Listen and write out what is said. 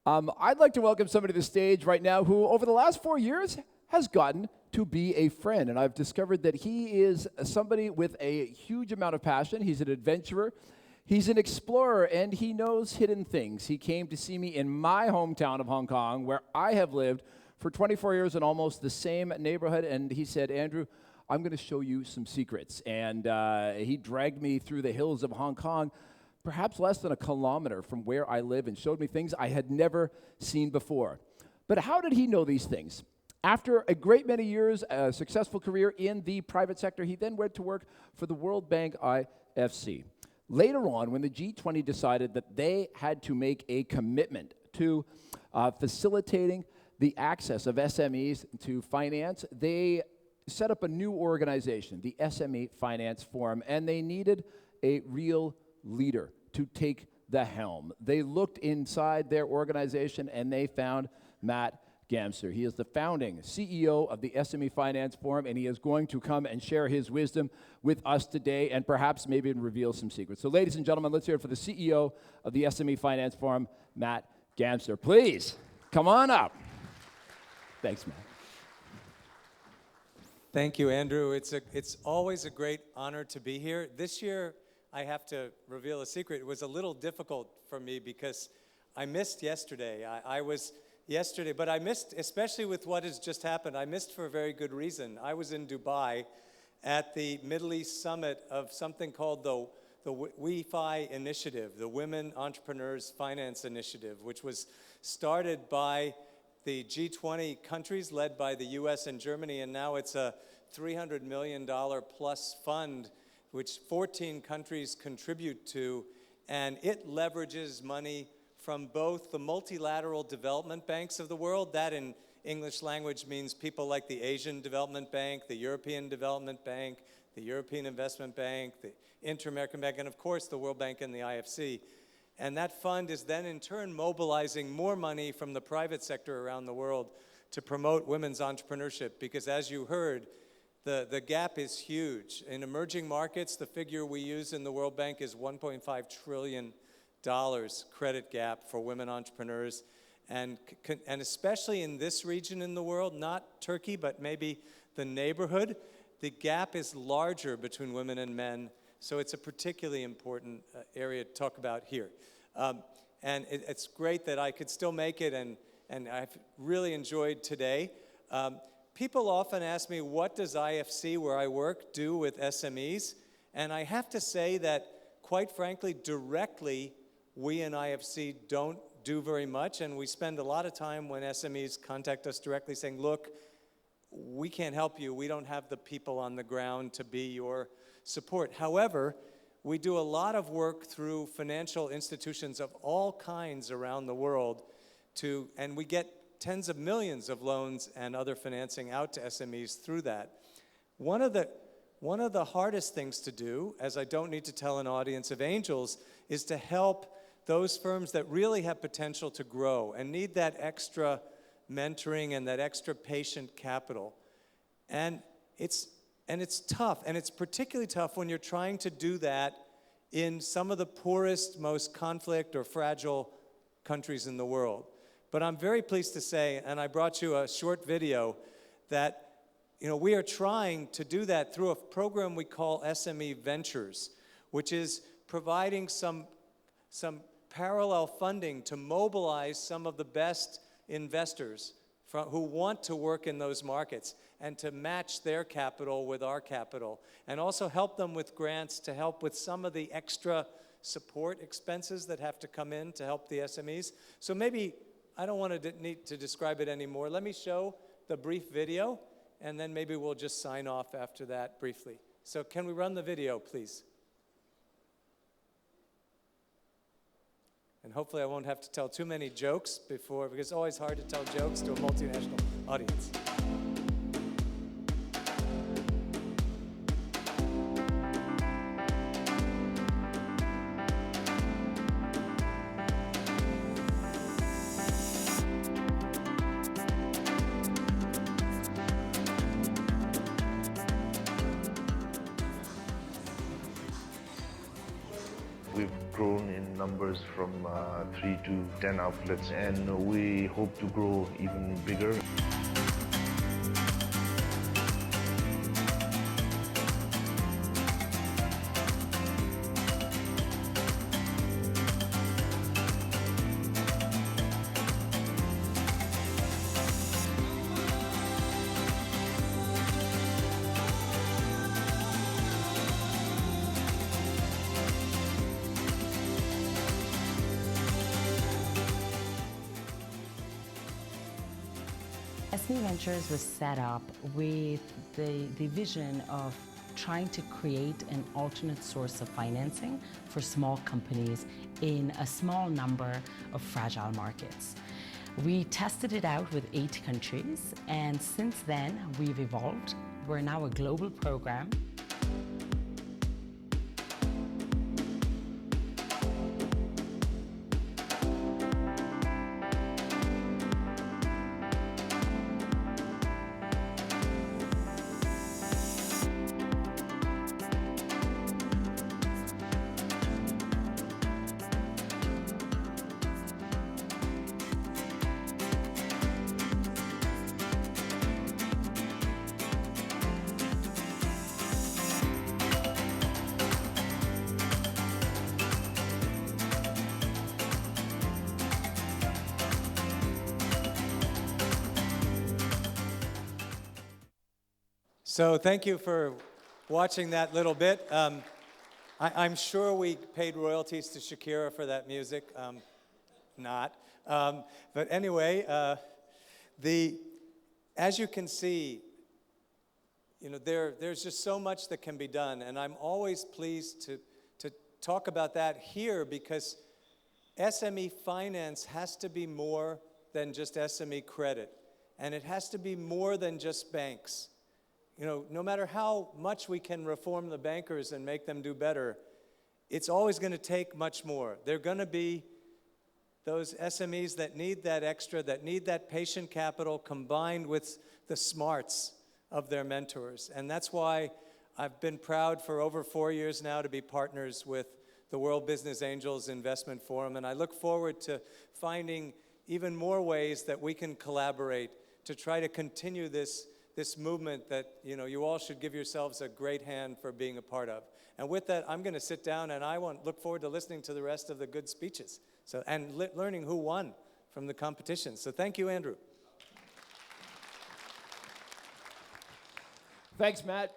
I'd like to welcome somebody to the stage right now who, over the last 4 years, has gotten to be a friend. And I've discovered that he is somebody with a huge amount of passion. He's an adventurer. He's an explorer, and he knows hidden things. He came to see me in my hometown of Hong Kong, where I have lived for 24 years in almost the same neighborhood. And he said, Andrew, I'm going to show you some secrets. And he dragged me through the hills of Hong Kong, perhaps less than a kilometer from where I live, and showed me things I had never seen before. But how did he know these things? After a great many years, a successful career in the private sector, he then went to work for the World Bank IFC. Later on, when the G20 decided that they had to make a commitment to facilitating the access of SMEs to finance, they set up a new organization, the SME Finance Forum, and they needed a real leader to take the helm. They looked inside their organization and they found Matt Gamser. He is the founding CEO of the SME Finance Forum, and he is going to come and share his wisdom with us today and perhaps maybe reveal some secrets. So ladies and gentlemen, let's hear it for the CEO of the SME Finance Forum, Matt Gamser. Please, come on up. Thanks, Matt. Thank you, Andrew. It's always a great honor to be here. This year, I have to reveal a secret. It was a little difficult for me because I missed yesterday. I was yesterday, but I missed, especially with what has just happened, I missed for a very good reason. I was in Dubai at the Middle East Summit of something called the WeFi Initiative, the Women Entrepreneurs Finance Initiative, which was started by the G20 countries led by the US and Germany, and now it's a $300 million plus fund which 14 countries contribute to, and it leverages money from both the multilateral development banks of the world. That in English language means people like the Asian Development Bank, the European Development Bank, the European Investment Bank, the Inter-American Bank, and of course the World Bank and the IFC. And that fund is then in turn mobilizing more money from the private sector around the world to promote women's entrepreneurship, because as you heard, the gap is huge. In emerging markets, the figure we use in the World Bank is $1.5 trillion credit gap for women entrepreneurs. And especially in this region in the world, not Turkey, but maybe the neighborhood, the gap is larger between women and men. So it's a particularly important area to talk about here. And it's great that I could still make it, and I've really enjoyed today. People often ask me, what does IFC, where I work, do with SMEs? And I have to say that, quite frankly, directly, we in IFC don't do very much, and we spend a lot of time when SMEs contact us directly saying, look, we can't help you. We don't have the people on the ground to be your support. However, we do a lot of work through financial institutions of all kinds around the world, and we get tens of millions of loans and other financing out to SMEs through that. One of the hardest things to do, as I don't need to tell an audience of angels, is to help those firms that really have potential to grow and need that extra mentoring and that extra patient capital. And it's tough, and it's particularly tough when you're trying to do that in some of the poorest, most conflict or fragile countries in the world. But I'm very pleased to say, and I brought you a short video, that we are trying to do that through a program we call SME Ventures, which is providing some parallel funding to mobilize some of the best investors who want to work in those markets and to match their capital with our capital, and also help them with grants to help with some of the extra support expenses that have to come in to help the SMEs. So maybe, I don't want to need to describe it anymore. Let me show the brief video, and then maybe we'll just sign off after that briefly. So can we run the video, please? And hopefully I won't have to tell too many jokes before, because it's always hard to tell jokes to a multinational audience. We've grown in numbers from 3 to 10 outlets, and we hope to grow even bigger. SME Ventures was set up with the vision of trying to create an alternate source of financing for small companies in a small number of fragile markets. We tested it out with 8 countries, and since then we've evolved. We're now a global program. So thank you for watching that little bit. I'm sure we paid royalties to Shakira for that music. Not. But anyway, as you can see, there's just so much that can be done, and I'm always pleased to talk about that here because SME finance has to be more than just SME credit, and it has to be more than just banks. No matter how much we can reform the bankers and make them do better, it's always going to take much more. They're going to be those SMEs that need that extra, that need that patient capital combined with the smarts of their mentors. And that's why I've been proud for over 4 years now to be partners with the World Business Angels Investment Forum. And I look forward to finding even more ways that we can collaborate to try to continue this movement that you all should give yourselves a great hand for being a part of. And with that, I'm going to sit down, and I look forward to listening to the rest of the good speeches and learning who won from the competition. So thank you, Andrew. Thanks, Matt.